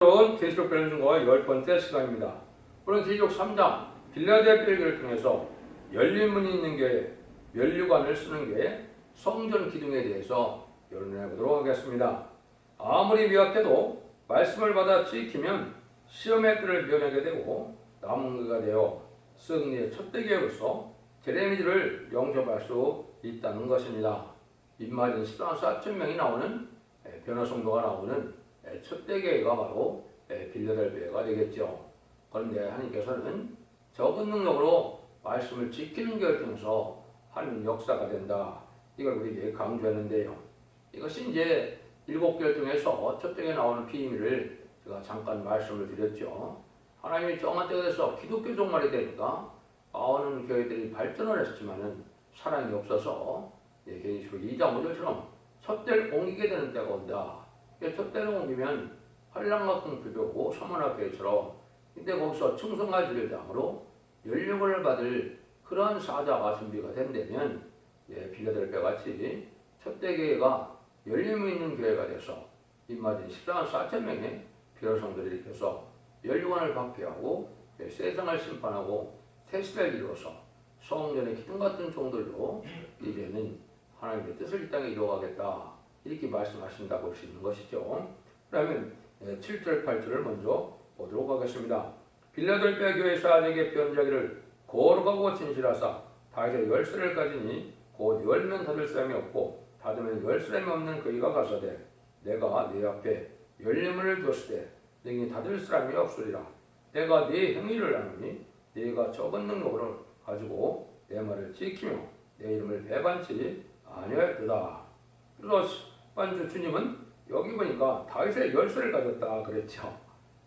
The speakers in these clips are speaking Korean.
오늘은 계시록 변증과 10번째 시간입니다. 오늘은 계시록 3장 빌라델피아를 통해서 열린 문이 있는 교회, 면류관을 쓰는 교회, 성전 기둥에 대해서 연구해 보도록 하겠습니다. 아무리 미약해도 말씀을 받아 지키면 시험의 뜰을 면하게 되고 남은 교회가 되어 승리의 첫대 교회로서 제레미지를 영접할 수 있다는 것입니다. 입맞은 14만 4천 명이 나오는 변화 성도가 나오는 첫대 교회가 바로 빌라델피아가 되겠죠. 그런데 하나님께서는 적은 능력으로 말씀을 지키는 교회를 통해서 하나님 역사가 된다. 이걸 우리에게 강조했는데요. 이것이 이제 7교회를 통해서 첫대 교회에 나오는 비밀을 제가 잠깐 말씀을 드렸죠. 하나님이 정한 때가 돼서 기독교 종말이 되니까 많은 교회들이 발전을 했지만은 사랑이 없어서 계시록 2장 5절처럼 첫대를 옮기게 되는 때가 온다. 첫대를 옮기면 한량같은 교회고 서문학교회처럼 근데 거기서 충성과 지뢰장으로 연령을 받을 그런 사자가 준비가 된다면 빌라델피아 같이 첫대 교회가 열림이 있는 교회가 돼서 입맞은 14만 4천 명의 비로성들이 일으켜서 연륜관을 박해하고 세상을 심판하고 새 시대를 이루어서 성전의 기둥 같은 종들로 이제는 하나님의 뜻을 이 땅에 이루어가겠다. 이렇게 말씀하신다고 볼 수 있는 것이죠. 그러면 7절, 8절을 먼저 보도록 하겠습니다. 빌라델피아 교회 사직의 변자기를 거룩하고 진실하사 다윗의 열쇠를 가지니 곧 열면 닫을 사람이 없고 닫으면 열 사람이 없는 그이가 가서되 내가 네 앞에 열림을 두었으되 너희 닫을 사람이 없으리라. 내가 네 행위를 아노니 네가 적은 능력을 가지고 내 말을 지키며 내 이름을 배반치 아니하였도다. 그래서 반주 주님은 여기 보니까 다윗의 열쇠를 가졌다 그랬죠.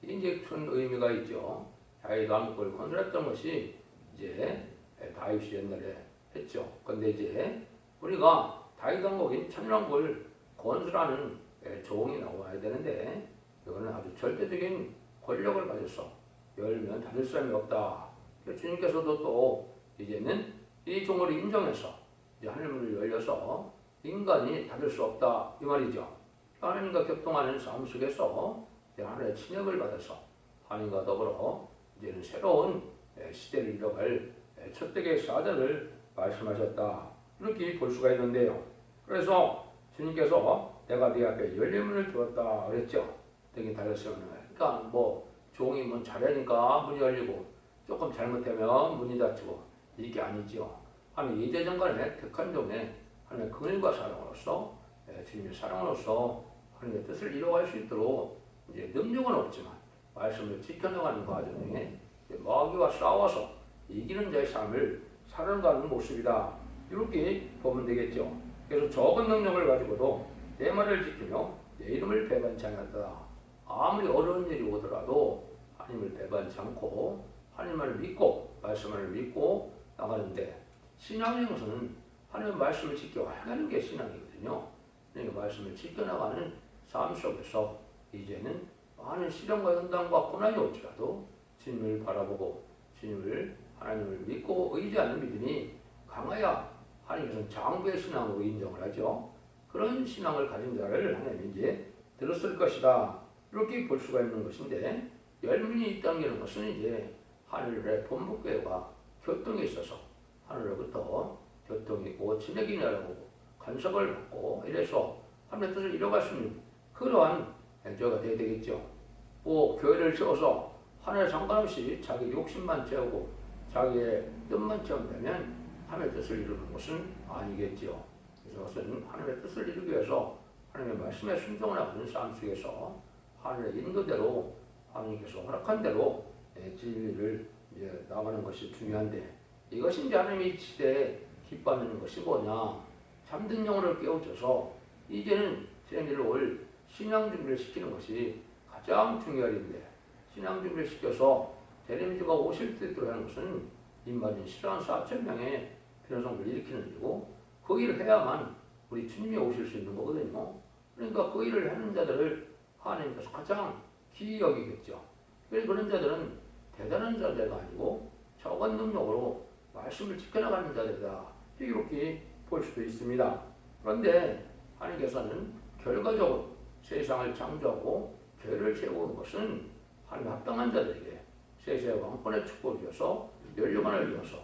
이게 큰 의미가 있죠. 다윗 왕국을 건설했던 것이 이제 다윗이 옛날에 했죠. 근데 이제 우리가 다윗 왕국인 천년왕국을 건설하는 종이 나와야 되는데 이거는 아주 절대적인 권력을 가져서 열면 닫을 사람이 없다. 주님께서도 또 이제는 이 종을 인정해서 이제 하늘문을 열려서 인간이 닫을 수 없다 이 말이죠. 하나님과 교통하는 싸움 속에서 하나님의 친역을 받아서 하나님과 더불어 이제는 새로운 시대를 이뤄갈 첫대 교회 사자를 말씀하셨다. 이렇게 볼 수가 있는데요. 그래서 주님께서 내가 네 앞에 열린 문을 두었다 그랬죠. 되게 달렸으면 그러니까 뭐 종이 문 잘하니까 문이 열리고 조금 잘못하면 문이 닫히고 이게 아니죠. 하나님 이제전간에 택한 종에 하나님의 긍휼과 사랑으로서 주님의 사랑으로서 하나님의 뜻을 이루어갈 수 있도록 이제 능력은 없지만 말씀을 지켜나가는 과정에 마귀와 싸워서 이기는 자의 삶을 살아가는 모습이다. 이렇게 보면 되겠죠. 그래서 적은 능력을 가지고도 내 말을 지키며 내 이름을 배반치 않았다. 아무리 어려운 일이 오더라도 하나님을 배반치 않고 하나님을 믿고 말씀을 믿고 나가는데 신앙의 것은 하나님의 말씀을 지켜가는 게 신앙이거든요. 그러니까 말씀을 지켜나가는 삶 속에서 이제는 많은 시련과 연단과 고난이 올지라도 주님을 바라보고 주님을 하나님을 믿고 의지하는 믿음이 강해야 하나님께서는 장부의 신앙으로 인정을 하죠. 그런 신앙을 가진 자를 하나님이 이제 들었을 것이다. 이렇게 볼 수가 있는 것인데 열문이 있다는 것은 이제 하늘의 본부교회가 교통에 있어서 하늘로부터 교통이 있고 진액이 내려오고 간섭을 받고 이래서 하나님의 뜻을 이뤄갈 수 있는 그러한 저가 되어야 되겠죠. 뭐 교회를 세워서 하나님 상관없이 자기 욕심만 채우고 자기의 뜻만 채운다면 하나님의 뜻을 이루는 것은 아니겠죠. 그래서 그것은 하나님의 뜻을 이루기 위해서 하나님의 말씀에 순종을 하는 삶 속에서 하나님의 인도대로 하나님께서 허락한 대로 진리를 나가는 것이 중요한데 이것이 이제 하나님의 시대에 기뻐하는 것이 뭐냐? 참된 영혼을 깨우쳐서 이제는 제레미를 올 신앙 준비를 시키는 것이 가장 중요한 일인데 신앙 준비를 시켜서 제레미가 오실 때 하는 것은 입맞은 14만 4천 명의 변성을 일으키는 일이고 그 일을 해야만 우리 주님이 오실 수 있는 거거든요. 그러니까 그 일을 하는 자들을 하나님께서 가장 귀히 여기겠죠. 그런 자들은 대단한 자들이 아니고 적은 능력으로 말씀을 지켜나가는 자들이다. 이렇게 볼 수도 있습니다. 그런데 하나님께서는 결과적으로 세상을 창조하고 죄를 세우는 것은 하나님 합당한 자들에게 세세 왕권의 축복을 주어서 면류관을 주어서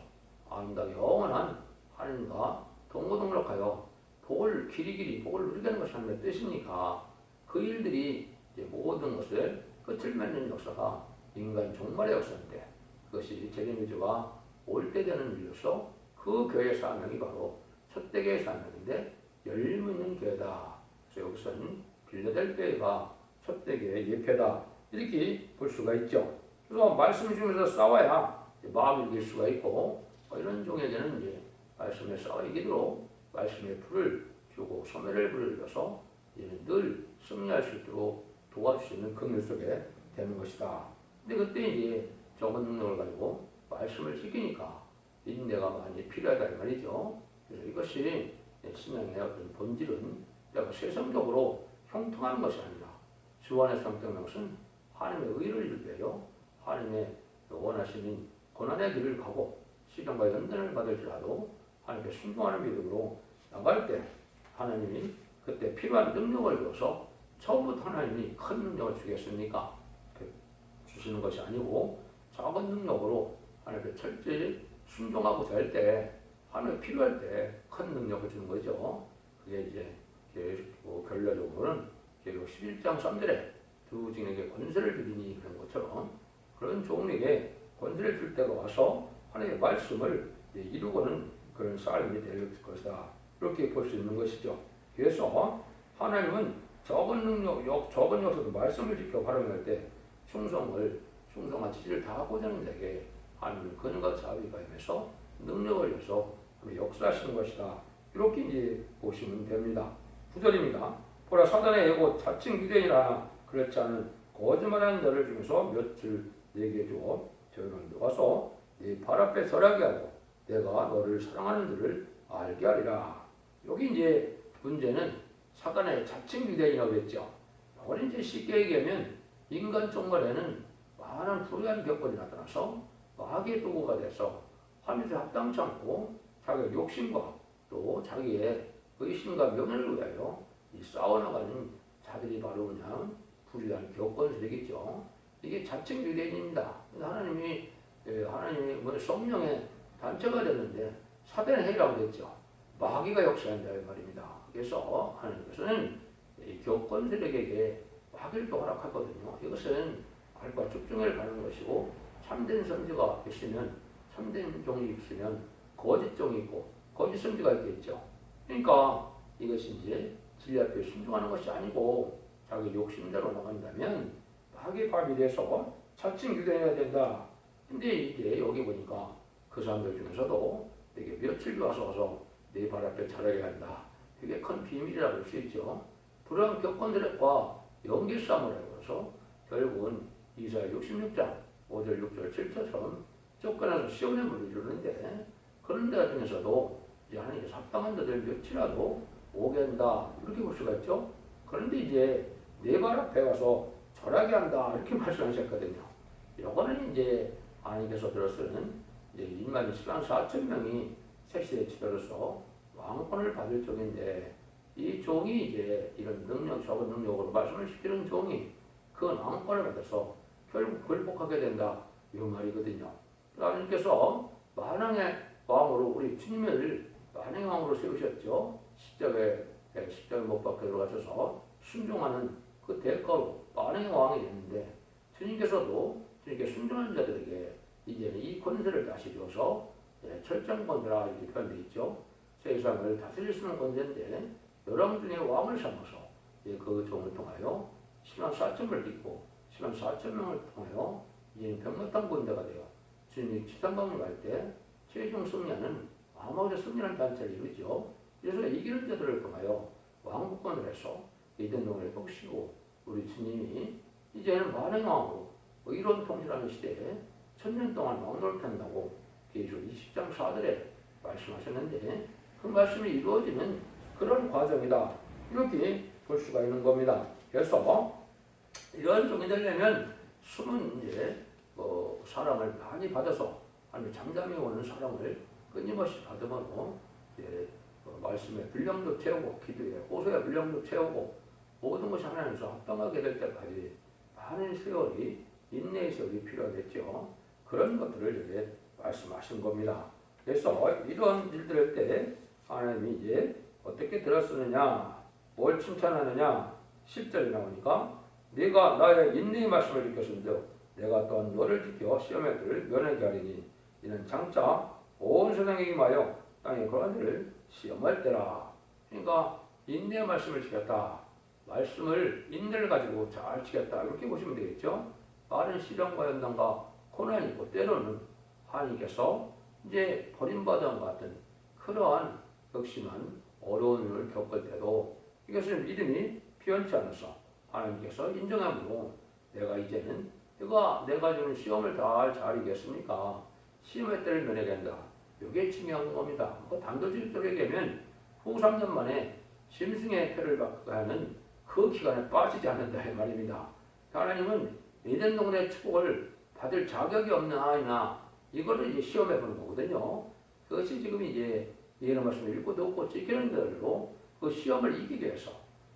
아름다운 영원한 하나님과 동고동락하여 복을 길이길이 복을 누리게 하는 것이 하나님의 뜻이니까 그 일들이 이제 모든 것을 끝을 맺는 역사가 인간 종말의 역사인데 그것이 재림의주가 올 때 되는 일로서 그 교회의 사명이 바로 첫대교의 사명인데 열림 있는 교회다. 그래서 여기서는 빌라델피아가 첫대교의 예표다 이렇게 볼 수가 있죠. 그래서 말씀 주면서 싸워야 마음을 이길 수가 있고 이런 종에게는 이제 말씀에 싸워 이기도록 말씀의 불을 주고 소멸의 불을 줘서 늘 승리할 수 있도록 도와줄 수 있는 긍휼 속에 되는 것이다. 근데 그때 이제 적은 능력을 가지고 말씀을 지키니까 인내가 많이 필요하다 이 말이죠. 그래서 이것이 신앙의 어떤 본질은 내가 세상적으로 형통하는 것이 아니라 주 안에서 형통하는 것은 하나님의 의를 위하여 하나님의 원하시는 고난의 길을 가고 시련과 연단을 받을지라도 하나님께 순종하는 믿음으로 나갈 때 하나님이 그때 필요한 능력을 줘서 처음부터 하나님이 큰 능력을 주겠습니까? 주시는 것이 아니고 작은 능력으로 하나님께 철저히 순종하고자 할 때 하나님이 필요할 때 큰 능력을 주는 거죠. 그게 이제 결론적으로는 계속 11장 3절에 두 증인에게 권세를 드리니 그런 것처럼 그런 종에게 권세를 줄 때가 와서 하나님의 말씀을 이루고는 그런 삶이 될 것이다. 이렇게 볼 수 있는 것이죠. 그래서 하나님은 적은 역사도 말씀을 지켜 발언할 때 충성한 지지를 다하고자 하는 자에게 하나님은 근과 자비가 임해서 능력을 줘서 역사하시는 것이다. 이렇게 이제 보시면 됩니다. 9절입니다. 보라 사단의 예고 자칭 유대인이라 그렇지 않은 거짓말하는 자를 중에서 몇을 내게 주어 저희는 와서 네 발 앞에 서라게 하고 내가 너를 사랑하는 줄을 알게 하리라. 여기 이제 문제는 사단의 자칭 유대인이라고 했죠. 이걸 이제 쉽게 얘기하면 인간 종말에는 많은 불의한 격언이 나타나서 마귀의 도구가 돼서 하늘에 합당치 않고 자기의 욕심과 또 자기의 의심과 명예를 위하여 이 싸워나가는 자들이 바로 그냥 불의한 격언들이겠죠. 이게 자칭 유대인입니다. 하나님이 성령의 단체가 됐는데 사단의 해라고 했죠. 마귀가 역사한다 이 말입니다. 그래서 하나님께서는 이 격언들에게 마귀를 또 허락하거든요. 이것은 알과 집중을 가는 것이고 참된 선지가 있으면 참된 종이 있으면 거짓 종이 있고 거짓 선지가 있겠죠. 그러니까 이것이 이제 진리 앞에 순종하는 것이 아니고 자기 욕심대로 나간다면 마귀의 밥이 돼서 자칭 유대인이 된다. 근데 이제 여기 보니까 그 사람들 중에서도 내게 며칠 와서 내 발 앞에 자라게 한다. 그게 큰 비밀이라고 할 수 있죠. 불안 격언들과 연기싸움을 해서 결국은 이사야 66장 5절 6절 7절처럼 쫓겨나서 시온의 물을 이루는데 그런 데 중에서도 이제 하나님께서 합당한 자들 몇이라도 오게 한다. 이렇게 볼 수가 있죠. 그런데 이제 내 발 앞에 와서 절하게 한다. 이렇게 말씀하셨거든요. 이거는 이제 하나님께서 들었으는 이제 2만 4천 명이 색시대 지도로서 왕권을 받을 종인데 이 종이 이제 이런 능력, 적은 능력으로 말씀을 시키는 종이 그 왕권을 받아서 결국 굴복하게 된다. 이 말이거든요. 하나님께서 만왕의 왕으로 우리 주님을 만왕의 왕으로 세우셨죠. 십자가에 못 박혀 들어가셔서 순종하는 그 대가로 만왕의 왕이 됐는데 주님께서도 주님께 순종하는 자들에게 이제는 이 권세를 다시 줘서 철장 권세라 이렇게 표현되어 있죠. 세상을 다스릴 수 있는 권세인데 여러 중에 왕을 삼아서 그 종을 통하여 10만 4천을 딛고 10만 4천 명을 통하여 이제는 병력당 군대가 되어 주님이 지상방을 갈 때 최종 승리하는 아마우의 승리라는 단체를 이루죠. 그래서 이기는 자들을 통하여 왕국권을 해서 이den동을 복시고 우리 주님이 이제는 만왕의 왕으로 의로운 통치라는 시대에 1000년 동안 왕노릇 한다고 계시록 20장 4절에 말씀하셨는데 그 말씀이 이루어지는 그런 과정이다. 이렇게 볼 수가 있는 겁니다. 그래서 이런 종이 되려면 숨은 이제 사랑을 많이 받아서 아니 잠잠히 오는 사랑을 끊임없이 받음으로 말씀에 분량도 채우고 기도에 호소에 분량도 채우고 모든 것이 하나님께서 합당하게 될 때까지 많은 세월이 인내의 세월이 필요하겠죠. 그런 것들을 이제 말씀하신 겁니다. 그래서 이런 일들을 때 하나님이 이제 어떻게 들었느냐, 뭘 칭찬하느냐, 10절에 나오니까 네가 나의 인내의 말씀을 지켰은즉 내가 또한 너를 지켜 시험에 들 면하게 하리니 이는 장차 온 세상에 임하여 땅에 거한 데를 시험할 때라. 그러니까 인내의 말씀을 지켰다. 말씀을 인내를 가지고 잘 지켰다. 이렇게 보시면 되겠죠. 많은 시련과 연단과 고난이 있고 때로는 하나님께서 이제 버림받은 것 같은 그러한 극심한 어려움을 겪을 때도 이것을 믿음이 피연치 않아서 하나님께서 인정함으로 내가 이제는 내가 주는 시험을 잘 이겼으니까 시험의 때를 면하게 한다. 이게 중요한 겁니다. 단도직입적으로 얘기하면 후 3년 만에 짐승의 표를 받고 하는 그 기간에 빠지지 않는다 이 말입니다. 하나님은 에덴 동산의 축복을 받을 자격이 없는 아이나 이거를 이제 시험해 보는 거거든요. 그것이 지금 이제 예언의 말씀을 읽고 듣고 지키는 대로 그 시험을 이기기 위해서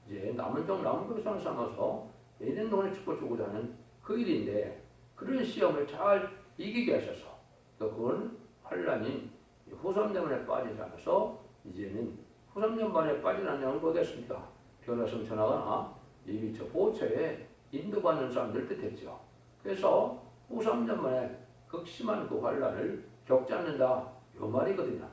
이제 남은 백성을 삼아서 에덴 동산의 축복을 주고자 하는 그 일인데 그런 시험을 잘 이기게 하셔서 그건 환란인 후삼년만에 빠지지 않아서 이제는 후삼년 만에 빠지지 않냐는 거겠습니까? 변화성 전하거나 이미 저 보호처에 인도받는 사람들 뜻했죠. 그래서 후삼년 만에 극심한 그 환란을 겪지 않는다 요 말이거든요.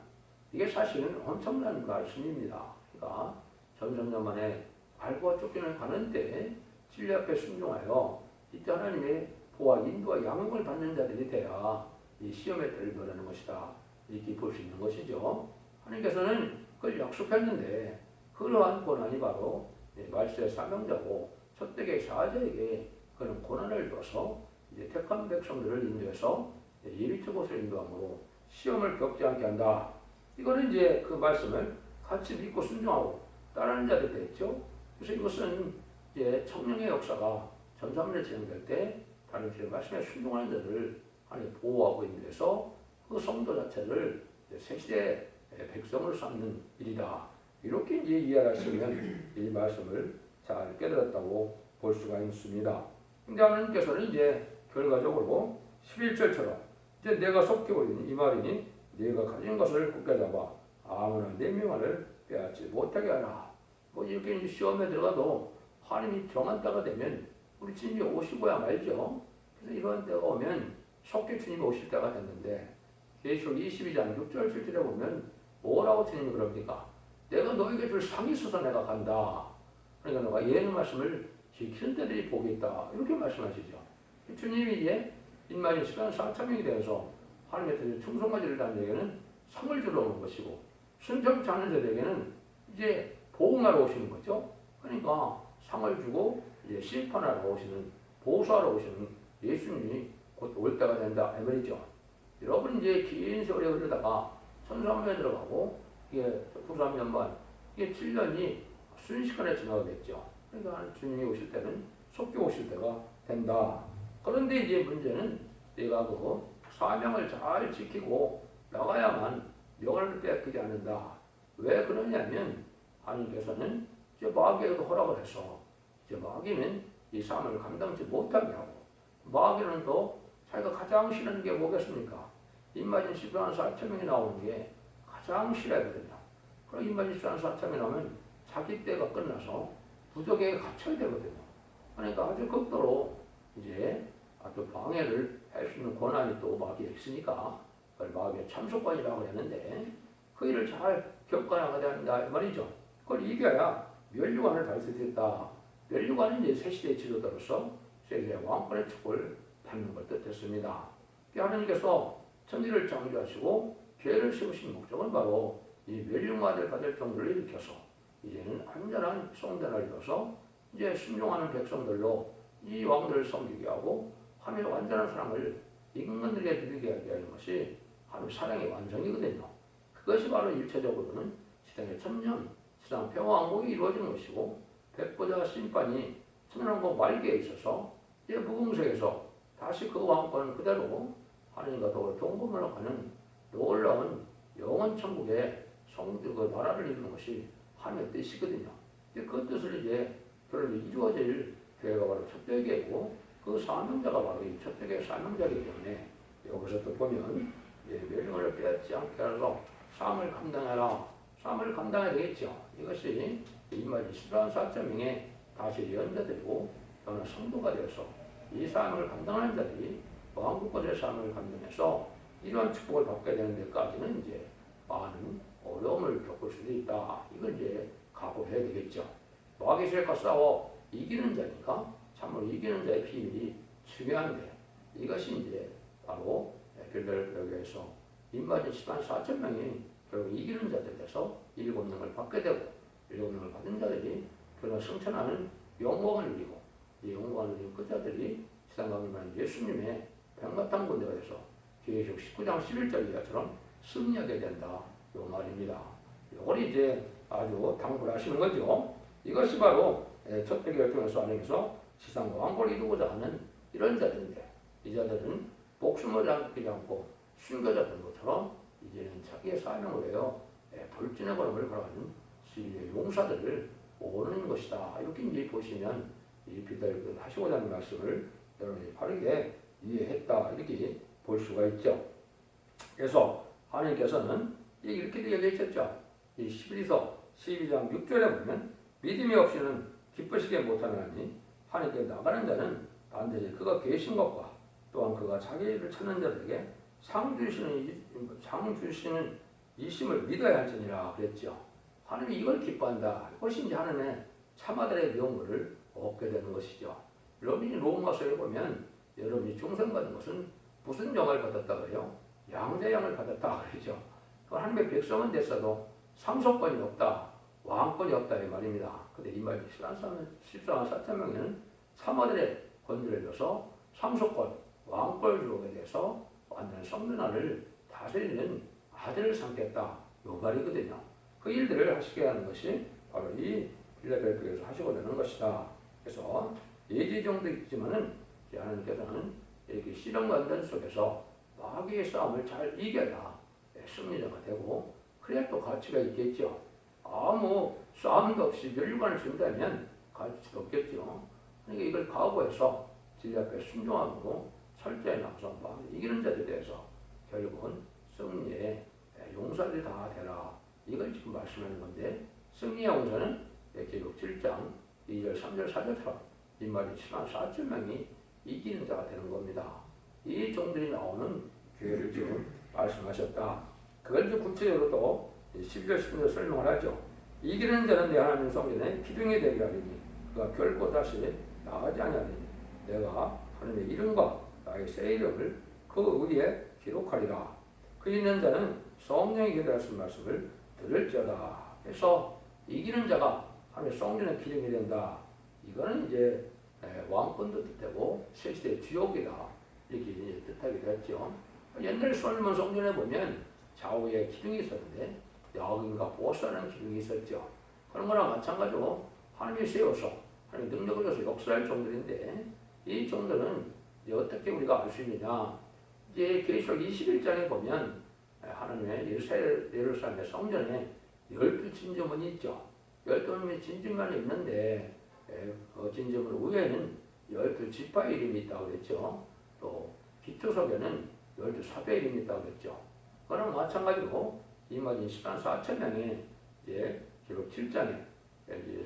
이게 사실은 엄청난 말씀입니다. 그러니까 전성년 만에 알고 쫓기는 가는 때 진리 앞에 순종하여 이때 하나님의 보호와 인도와 양육을 받는 자들이 돼야 이 시험의 때를 면하는 것이다. 이렇게 볼 수 있는 것이죠. 하나님께서는 그걸 약속했는데 그러한 고난이 바로 말세의 사명자고 첫대의 사자에게 그런 고난을 줘서 이제 택한 백성들을 인도해서 예비처 곳을 인도함으로 시험을 겪지 않게 한다. 이거는 이제 그 말씀을 같이 믿고 순종하고 따르는 자들이 됐죠. 그래서 이것은 이제 성령의 역사가 전사문에 진행될 때 다른 주의 말씀에 순종하는 자들을 하나님 보호하고 인도해서 그 성도 자체를 새 시대의 백성을 삼는 일이다. 이렇게 이제 이해하시면 이 말씀을 잘 깨달았다고 볼 수가 있습니다. 근데 하나님께서는 이제 결과적으로 11절처럼 이제 내가 속히 올린 이 말이니 네가 가진 것을 굳게 잡아 아무나 내 명함을 빼앗지 못하게 하라. 뭐 이렇게 시험에 들어가도 하나님이 정한 때가 되면 우리 주님이 오시고야 말죠. 그래서 이런 때가 오면 속히 주님이 오실 때가 됐는데 계시록 22장 6절 7절에 보면 뭐라고 주님이 그럽니까? 내가 너에게 줄 상이 있어서 내가 간다. 그러니까 너가 예언의 말씀을 지키는 때들이 복이 있다. 이렇게 말씀하시죠. 주님이 이제 인마진 시간 4천명이 되어서 하나님의 뜻에 충성까지를 다한 자에게는 상을 주러 오는 것이고 순종치 않은 자들에게는 이제 보응하러 오시는 거죠. 그러니까 상을 주고 이제 심판하러 오시는 보수하러 오시는 예수님이 곧 올 때가 된다 이 말이죠. 여러분 이제 긴 세월이 흐르다가 천삼년에 들어가고 이게 93년 반 이게 7년이 순식간에 지나가겠죠. 그러니까 주님이 오실 때는 속히 오실 때가 된다. 그런데 이제 문제는 내가 그 사명을 잘 지키고 나가야만 명을 빼앗기지 않는다. 왜 그러냐면 하나님께서는 이제 마귀에게도 허락을 해서 이제 마귀는 이 삶을 감당치 못하게 하고 마귀는 또 자기가 가장 싫어하는 게 뭐겠습니까? 인마진 14만 4천 명이 나오는 게 가장 싫어하거든요. 그럼 인마진 14만 4천 명이 나오면 자기 때가 끝나서 부족에게 갇혀야 되거든요. 그러니까 아주 극도로 이제 아주 방해를 할 수 있는 권한이 또 마귀에 있으니까 그걸 마귀의 참석관이라고 했는데 그 일을 잘 겪어나가야 한다 이 말이죠. 그걸 이겨야 멸류관을 달 수 있다. 멸류관은 이제 새시대의 지도자로서 세계의 왕권의 축복을 받는 걸 뜻했습니다. 하나님께서 천지를 창조하시고 죄를 세우신 목적은 바로 이 멸류관을 받을 정도를 일으켜서 이제는 완전한 성전을 이뤄서 이제 순종하는 백성들로 이 왕들을 섬기게 하고 하나님의 완전한 사랑을 인간들에게 누리게 하게 하는 것이 하나님의 사랑의 완성이거든요. 그것이 바로 일체적으로는 시대의 천년, 세상 평화왕국이 이루어지는 것이고 백보자 심판이 천년왕국 말기에 있어서 이제 무궁색에서 다시 그 왕권을 그대로 하나님과 더불어 동거하러 가는 놀라운 영원 천국의 그 나라를 이루는 것이 하나님의 뜻이거든요. 그 뜻을 이제 결국 이루어질 교회가 바로 첫대교회고 그 사명자가 바로 이 저택의 사명자이기 때문에 여기서 또 보면 멸류관을 빼앗지 않게 하라고 삶을 감당해라. 삶을 감당해야 되겠죠. 이것이 이 말이 14명의 다시 예언자들이고 또는 성도가 되어서 이 삶을 감당하는 자들이 왕국권의 삶을 감당해서 이러한 축복을 받게 되는 데까지는 이제 많은 어려움을 겪을 수도 있다. 이걸 이제 각오해야 되겠죠. 마귀 세력과 싸워 이기는 자니까 참으로 이기는 자의 비밀이 중요한데 이것이 이제 바로 빌라델피아에서 입맞은 104,000명이 결국 이기는 자들에서 7명을 받게 되고 7명을 받은 자들이 결국 승천하는 영광을 누리고 이 영광을 누린 그 자들이 지상강림한 예수님의 백마탄 군대가 돼서 계시록 19장 11절 이하처럼 승리하게 된다. 이 말입니다. 이걸 이제 아주 당부하시는 거죠. 이것이 바로 첫 대결을 통해서 하나님께서 지상과 왕국을 이루고자 하는 이런 자들인데 이 자들은 목숨을 남기지 않고 순교자된 것처럼 이제는 자기의 사명을 위하여 돌진의 걸음을 걸어가는 진리의 용사들을 모으는 것이다. 이렇게 이제 보시면 이 빌라델피아에서 하시고자 하는 말씀을 여러분이 바르게 이해했다. 이렇게 볼 수가 있죠. 그래서 하나님께서는 이렇게 얘기하셨죠. 이 11서 12장 6절에 보면 믿음이 없이는 기쁘시게 못하나니 하나님께 나가는 자는 반드시 그가 계신 것과 또한 그가 자기를 찾는 자들에게 상 주시는 이심을 믿어야 할지니라 그랬죠. 하나님이 이걸 기뻐한다. 이것이 이제 하나님의 참아들의 명물을 얻게 되는 것이죠. 여러분이 로마서에 보면 여러분이 중생받은 것은 무슨 영을 받았다 그래요? 양자양을 받았다 그러죠. 하나님의 백성은 됐어도 상속권이 없다, 왕권이 없다 이 말입니다. 근데 이 말이 14,000명에는 참아들의 권위를 줘서 상속권, 왕권을 주게 돼서 완전 성문화를 다스리는 아들을 삼겠다 이 말이거든요. 그 일들을 하시게 하는 것이 바로 이 빌라델피아에서 하시고 되는 것이다. 그래서 예지 정도 있지만은 하나님께서는 이렇게 시련관전 속에서 마귀의 싸움을 잘 이겨야 승리자가 되고 그래야 또 가치가 있겠죠. 아무 싸움도 없이 멸류관을 준다면 가치도 없겠죠. 그러니까 이걸 각오해서 진리 앞에 순종하고 철저히 나가서 이기는 자들에 대해서 결국은 승리의 용사들이 다 되라. 이걸 지금 말씀하는 건데 승리의 용사는 계시록 7장 2절, 3절, 4절처럼 이 말이 14,000명이 이기는 자가 되는 겁니다. 이 종들이 나오는 교회를 지금 말씀하셨다. 그걸 이제 구체적으로 또 12절, 10절 설명을 하죠. 이기는 자는 내 하나님 성전에 기둥이 되게 하리니 그가 결코 다시 나가지 아니하리니 내가 하나님의 이름과 나의 새 이름을 그 위에 기록하리라. 그 있는 자는 성령이 기도하신 말씀을 들을지어다. 그래서 이기는 자가 하나님의 성전의 기둥이 된다. 이거는 이제 왕권도 뜻되고 세시대의 주역이다. 이렇게 이제 뜻하기도 했죠. 옛날 솔로몬 성전에 보면 좌우에 기둥이 있었는데 여긴가 보스라는 기둥이 있었죠. 그런 거랑 마찬가지로 하나님이 세워서 하나님 능력을 줘서 역사할 종들인데 이 종들은 어떻게 우리가 알 수 있느냐? 이제 계시록 21장에 보면 하나님의 예루살렘의 성전에 12진주문이 있죠. 12명의 진주문이 있는데 그 진주문 위에는 12지파의 이름이 있다고 그랬죠. 또 기초석에는 12사도의 이름이 있다고 그랬죠. 그거랑 마찬가지로 이 말인 104,000명의 이제 기록 7장에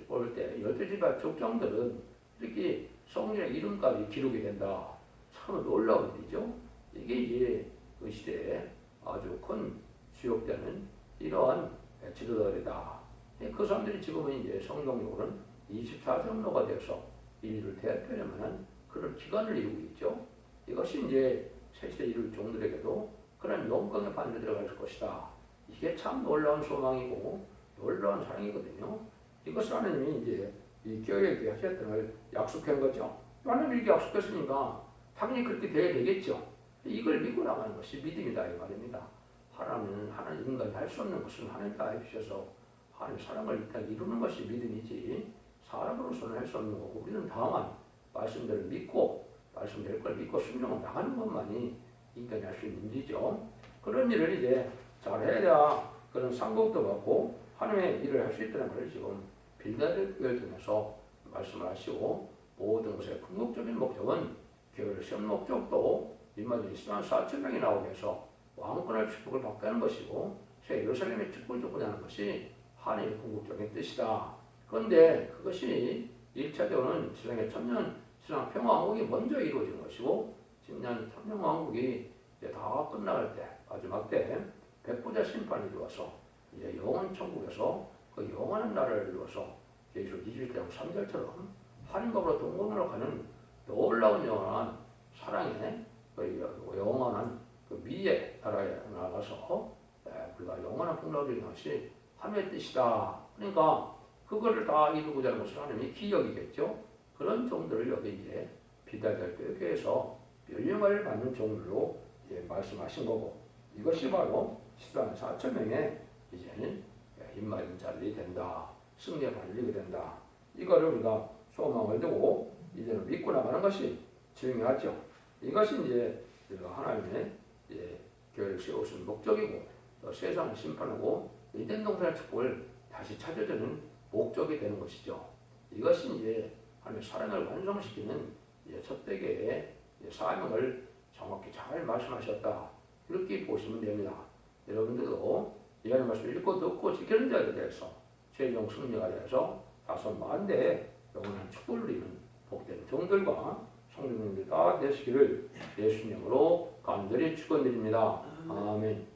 볼 때 12지파 족장들은 이렇게 성령의 이름까지 기록이 된다. 참 놀라운 일이죠. 이게 이제 그 시대에 아주 큰 주역되는 이러한 지도자들이다. 그 사람들이 지금은 이제 성경적으로는 24장로가 되어서 인류를 대표할 만한 그런 기관을 이루고 있죠. 이것이 이제 새시대 이룰 종들에게도 그런 영광의 반열에 들어갈 것이다. 이게 참 놀라운 소망이고 놀라운 사랑이거든요. 이것을 하나님이 이제 이 교회에게 하셨던 걸 약속한 거죠. 하나님이 이렇게 약속했으니까 당연히 그렇게 돼야 되겠죠. 이걸 믿고 나가는 것이 믿음이다 이 말입니다. 하나님은 하나님 인간이 할 수 없는 것은 하나님 다 해주셔서 하나님 사랑을 이루는 것이 믿음이지 사람으로서는 할 수 없는 거고 우리는 다만 말씀대로 믿고 말씀될 걸 믿고 순종을 나가는 것만이 인간이 할 수 있는 일이죠. 그런 일을 이제 잘 해야 그런 상급도 받고 하나님의 일을 할 수 있다는 것을 지금 빌라델피아를 통해서 말씀을 하시고 모든 것의 궁극적인 목적은 교회를 세운 목적도 이마저는 144,000명이 나오게 해서 왕권의 축복을 받게 하는 것이고 새 예루살렘의 축복을 주고자 하는 것이 하나님의 궁극적인 뜻이다. 그런데 그것이 1차적으로는 세상의 천년 세상 평화왕국이 먼저 이루어지는 것이고 10년 천년왕국이 이제 다 끝나갈 때 마지막 때 백보자 심판이 이루어서 이제 영원 천국에서 그 영원한 나라를 이루어서 예수 21장 3절처럼 하나님과로 동공으로 가는 놀라운 영원한 사랑의 그 영원한 그 미의 나라에 나가서 우리가 영원한 풍랑을 이루는 것이 하나님의 뜻이다. 그러니까 그거를 다 이루고자 하는 것을 하나님이 기억이겠죠. 그런 종들을 여기 이제 비달달 교회에서 멸령을 받는 종들로 이제 말씀하신 거고 이것이 바로 144,000명의 이제는 임마인 자들이 된다. 승리에 발리게 된다. 이거를 우리가 소망을 두고 이제는 믿고 나가는 것이 중요하죠. 이것이 이제 하나님의 이제 교회를 세우신 목적이고 또 세상을 심판하고 이된 동산의 축복을 다시 찾아주는 목적이 되는 것이죠. 이것이 이제 하나님의 사랑을 완성시키는 이제 첫 대계의 사명을 정확히 잘 말씀하셨다. 이렇게 보시면 됩니다. 여러분들도 이 하나님 말씀을 읽고 듣고 지키는 자에 대해서 최종 승리가 되어서 50,000대의 영원한 축복을 누리는 복된 종들과 성도님들 다 되시기를 예수님으로 간절히 축원드립니다. 아멘.